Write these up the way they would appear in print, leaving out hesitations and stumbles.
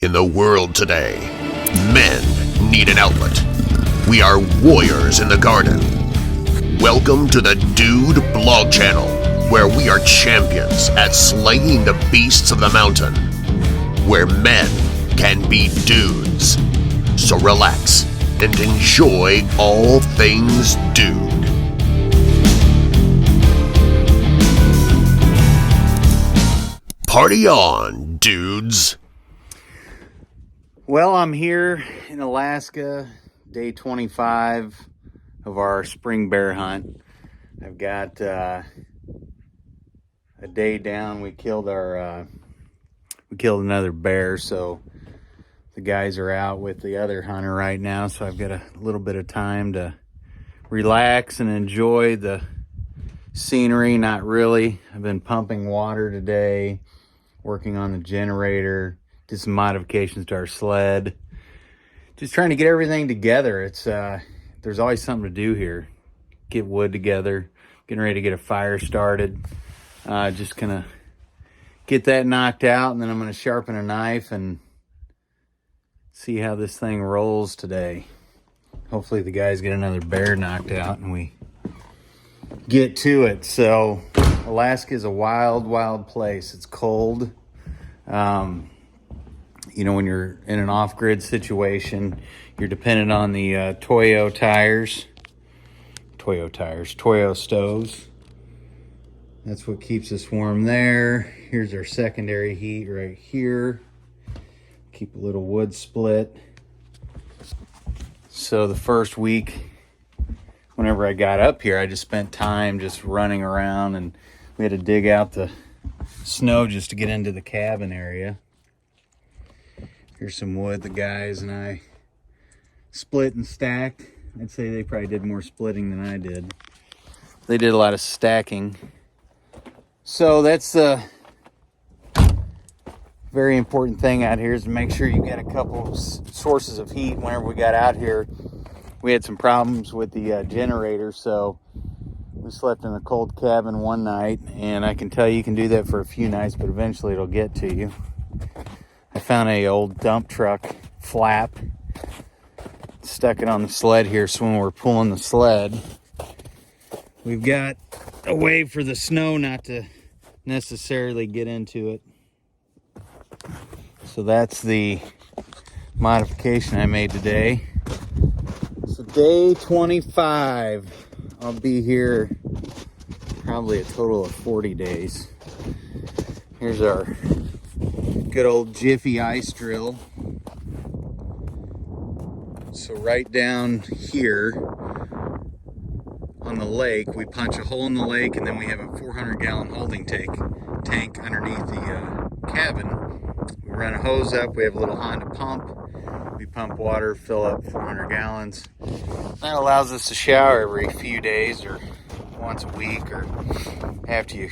In the world today, men need an outlet. We are warriors in the garden. Welcome to the Dude Blog Channel, where we are champions at slaying the beasts of the mountain, where men can be dudes. So relax and enjoy all things dude. Party on, dudes. Well, I'm here in Alaska, day 25 of our spring bear hunt. I've got a day down. We killed another bear, so the guys are out with the other hunter right now, so I've got a little bit of time to relax and enjoy the scenery. Not really. I've been pumping water today, working on the generator, did some modifications to our sled, just trying to get everything together. It's there's always something to do here. Get wood together, getting ready to get a fire started. Just gonna get that knocked out, and then I'm gonna sharpen a knife and see how this thing rolls today. Hopefully the guys get another bear knocked out and we get to it. So Alaska is a wild, wild place. It's cold. You know, when you're in an off-grid situation, you're dependent on the Toyo stoves. That's what keeps us warm there. Here's our secondary heat right here. Keep a little wood split. So the first week, whenever I got up here, I just spent time just running around, and we had to dig out the snow just to get into the cabin area. Here's some wood the guys and I split and stacked. I'd say they probably did more splitting than I did. They did a lot of stacking. So that's the very important thing out here, is to make sure you get a couple sources of heat. Whenever we got out here, we had some problems with the generator, so we slept in a cold cabin one night, and I can tell you can do that for a few nights, but eventually it'll get to you. I found a old dump truck flap, stuck it on the sled here, so when we're pulling the sled, we've got a way for the snow not to necessarily get into it. So that's the modification I made today. So day 25, I'll be here probably a total of 40 days. Here's our good old Jiffy ice drill. So right down here on the lake, we punch a hole in the lake, and then we have a 400-gallon holding tank underneath the cabin. We run a hose up, we have a little Honda pump. We pump water, fill up 400 gallons. That allows us to shower every few days or once a week, or after you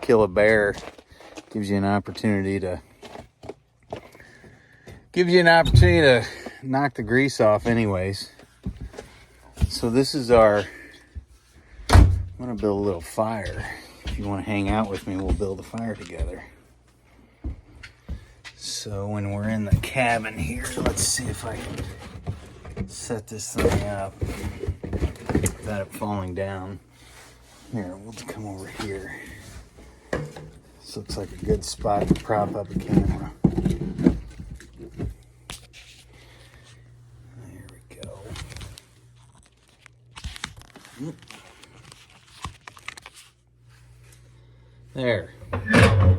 kill a bear. Gives you an opportunity to knock the grease off anyways. So this is I'm gonna build a little fire. If you want to hang out with me, we'll build a fire together. So when we're in the cabin here, let's see if I can set this thing up without it falling down. Here, we'll come over here. This looks like a good spot to prop up a camera. There we go. There. Oh,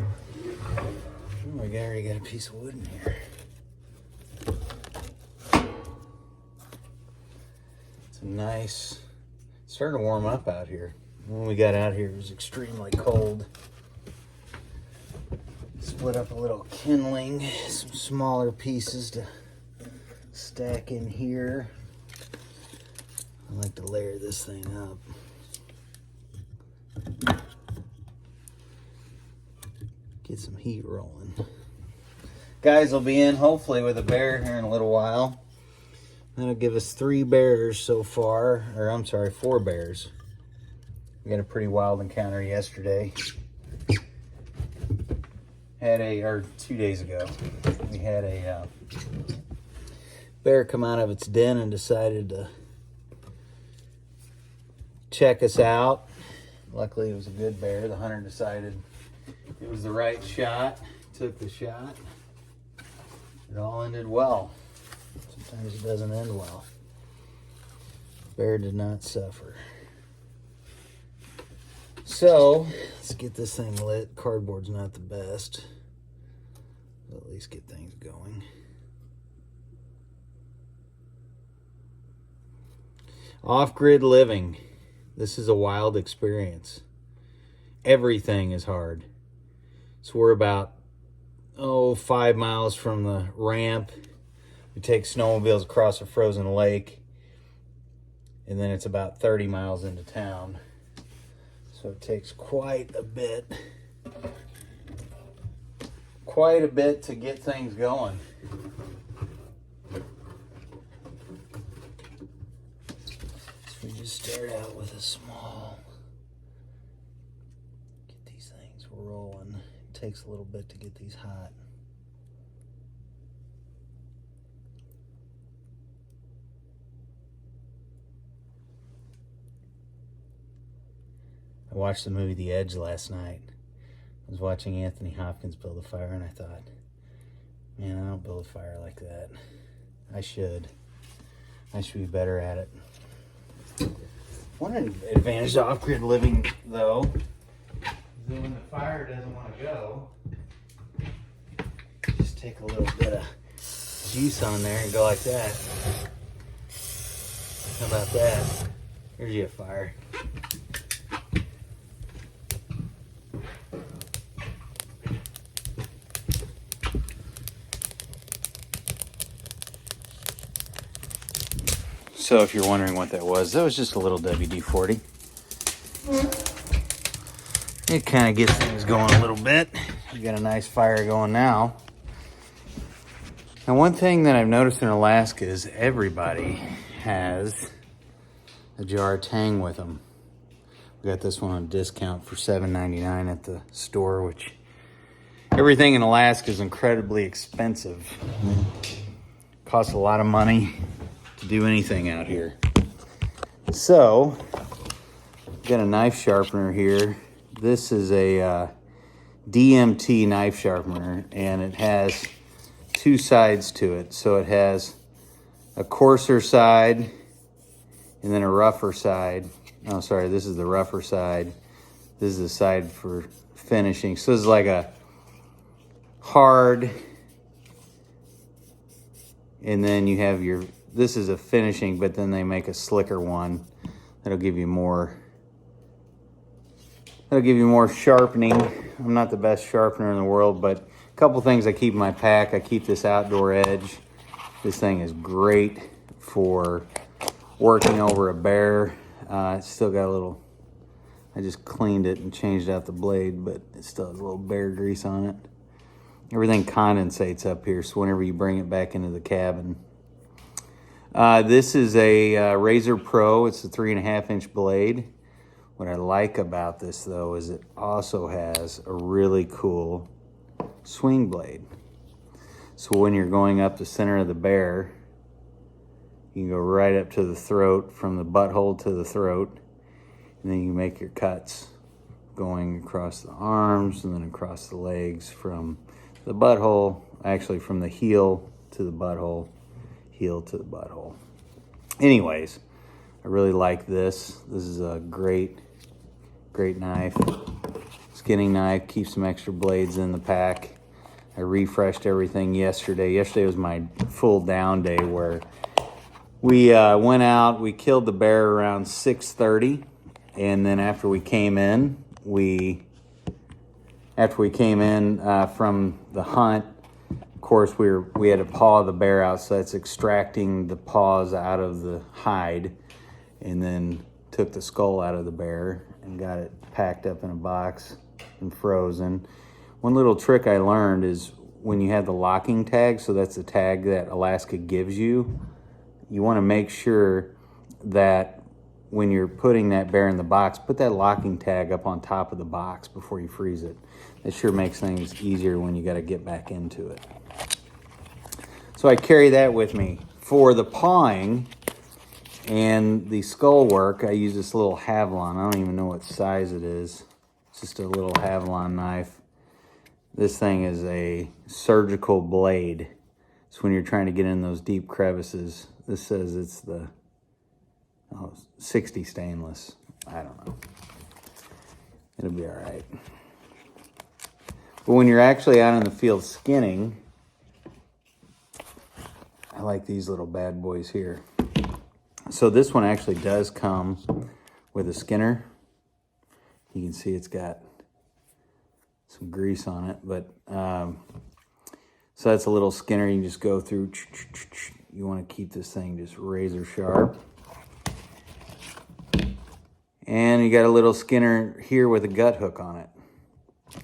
I already got a piece of wood in here. It's a nice, it's starting to warm up out here. When we got out here, it was extremely cold. Split up a little kindling, some smaller pieces to stack in here. I like to layer this thing up. Get some heat rolling. Guys will be in hopefully with a bear here in a little while. That'll give us 3 bears so far, or I'm sorry, 4 bears. We had a pretty wild encounter yesterday. or 2 days ago, we had a bear come out of its den and decided to check us out. Luckily, it was a good bear. The hunter decided it was the right shot, took the shot. It all ended well. Sometimes it doesn't end well. Bear did not suffer. So, let's get this thing lit. Cardboard's not the best. But at least get things going. Off-grid living. This is a wild experience. Everything is hard. So we're about, 5 miles from the ramp. We take snowmobiles across a frozen lake. And then it's about 30 miles into town. So it takes quite a bit to get things going. So we just start out with a small, get these things rolling. It takes a little bit to get these hot. I watched the movie The Edge last night. I was watching Anthony Hopkins build a fire, and I thought, man, I don't build a fire like that. I should be better at it. One advantage to off-grid living, though, is that when the fire doesn't want to go, just take a little bit of juice on there and go like that. How about that? Here's your fire. So if you're wondering what that was just a little WD-40. It kind of gets things going a little bit. We got a nice fire going now. Now, one thing that I've noticed in Alaska is everybody has a jar of Tang with them. We got this one on discount for $7.99 at the store, which everything in Alaska is incredibly expensive. Costs a lot of money to do anything out here. So, got a knife sharpener here. This is a DMT knife sharpener, and it has two sides to it. So it has a coarser side and then a rougher side. Oh, sorry, this is the rougher side. This is the side for finishing. So this is like a hard, and then you have your, this is a finishing, but then they make a slicker one that'll give you more sharpening. I'm not the best sharpener in the world, but a couple things I keep in my pack. I keep this outdoor edge. This thing is great for working over a bear. It's still got a little, I just cleaned it and changed out the blade, but it still has a little bear grease on it. Everything condensates up here, so whenever you bring it back into the cabin. This is a Razor Pro. It's a 3.5-inch blade. What I like about this, though, is it also has a really cool swing blade. So when you're going up the center of the bear, you can go right up to the throat, from the butthole to the throat, and then you make your cuts going across the arms and then across the legs from the butthole, actually from the heel to the butthole, heel to the butthole. Anyways, I really like this. This is a great knife. Skinning knife, keep some extra blades in the pack. I refreshed everything yesterday. Yesterday was my full down day where we went out, we killed the bear around 6:30, and then after we came in from the hunt, of course we had to paw the bear out, so that's extracting the paws out of the hide, and then took the skull out of the bear and got it packed up in a box and frozen. One little trick I learned is when you have the locking tag, so that's the tag that Alaska gives you, you want to make sure that when you're putting that bear in the box, put that locking tag up on top of the box before you freeze it. it sure makes things easier when you got to get back into it. So I carry that with me. For the pawing and the skull work, I use this little Havalon. I don't even know what size it is. It's just a little Havalon knife. This thing is a surgical blade. So when you're trying to get in those deep crevices, this says it's the 60 stainless. I don't know. It'll be all right. But when you're actually out in the field skinning, I like these little bad boys here. So this one actually does come with a skinner. You can see it's got some grease on it, but so that's a little skinner. You can just go through. You want to keep this thing just razor sharp. And you got a little skinner here with a gut hook on it.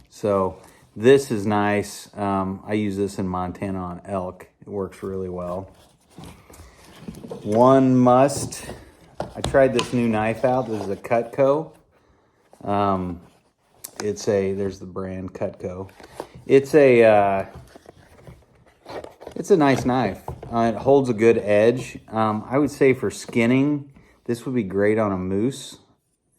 So this is nice. I use this in Montana on elk. It works really well. One must. I tried this new knife out. This is a Cutco. There's the brand Cutco. It's a nice knife. It holds a good edge. I would say for skinning, this would be great on a moose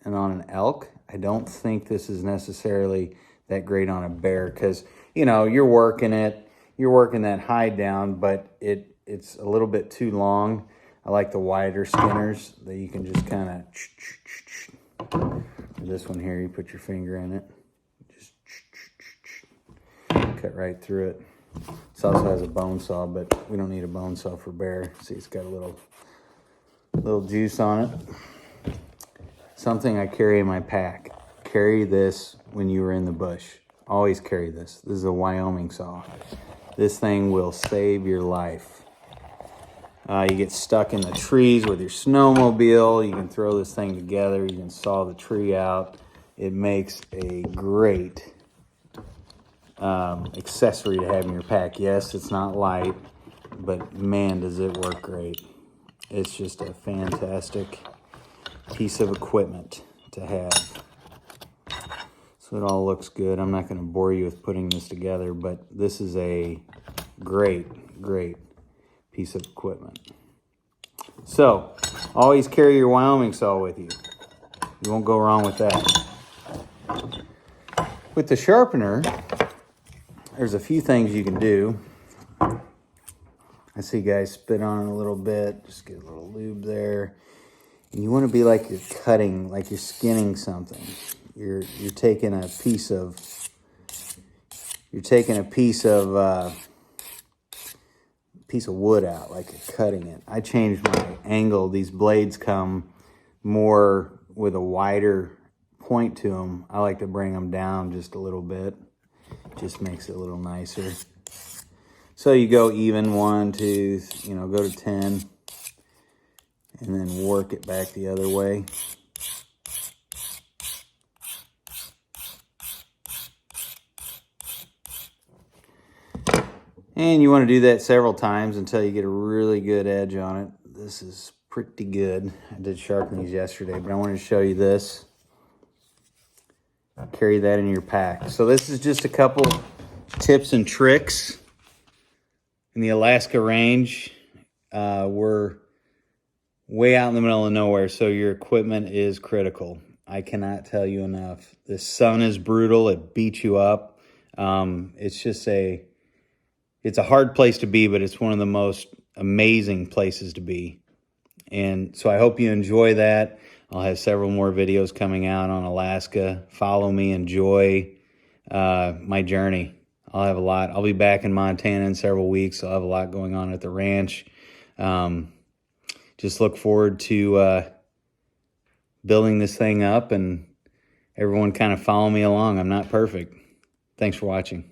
and on an elk. I don't think this is necessarily that great on a bear because, you know, you're working that hide down, but it's a little bit too long. I like the wider skinners that you can just kind of, this one here, you put your finger in it, just cut right through it. This also has a bone saw, but we don't need a bone saw for bear. See, it's got a little juice on it. Something I carry in my pack. Carry this when you were in the bush. Always carry this. This is a Wyoming saw. This thing will save your life. You get stuck in the trees with your snowmobile. You can throw this thing together. You can saw the tree out. It makes a great accessory to have in your pack. Yes, it's not light, but man, does it work great. It's just a fantastic piece of equipment to have. So it all looks good. I'm not going to bore you with putting this together, but this is a great piece of equipment. So always carry your Wyoming saw with you. You won't go wrong with that. With the sharpener, there's a few things you can do. I see guys spit on it a little bit. Just get a little lube there. And you want to be like you're cutting, like you're skinning something. You're taking a piece of wood out, like you're cutting it. I changed my angle. These blades come more with a wider point to them. I like to bring them down just a little bit. Just makes it a little nicer. So you go even 1, 2, go to 10, and then work it back the other way. And you want to do that several times until you get a really good edge on it. This is pretty good. I did sharpen these yesterday, but I wanted to show you this. Carry that in your pack. So this is just a couple tips and tricks. In the Alaska range, we're way out in the middle of nowhere, so your equipment is critical. I cannot tell you enough. The sun is brutal. It beats you up. It's a hard place to be, but it's one of the most amazing places to be. And so I hope you enjoy that. I'll have several more videos coming out on Alaska. Follow me, enjoy my journey. I'll have a lot. I'll be back in Montana in several weeks. I'll have a lot going on at the ranch. Just look forward to building this thing up and everyone kind of follow me along. I'm not perfect. Thanks for watching.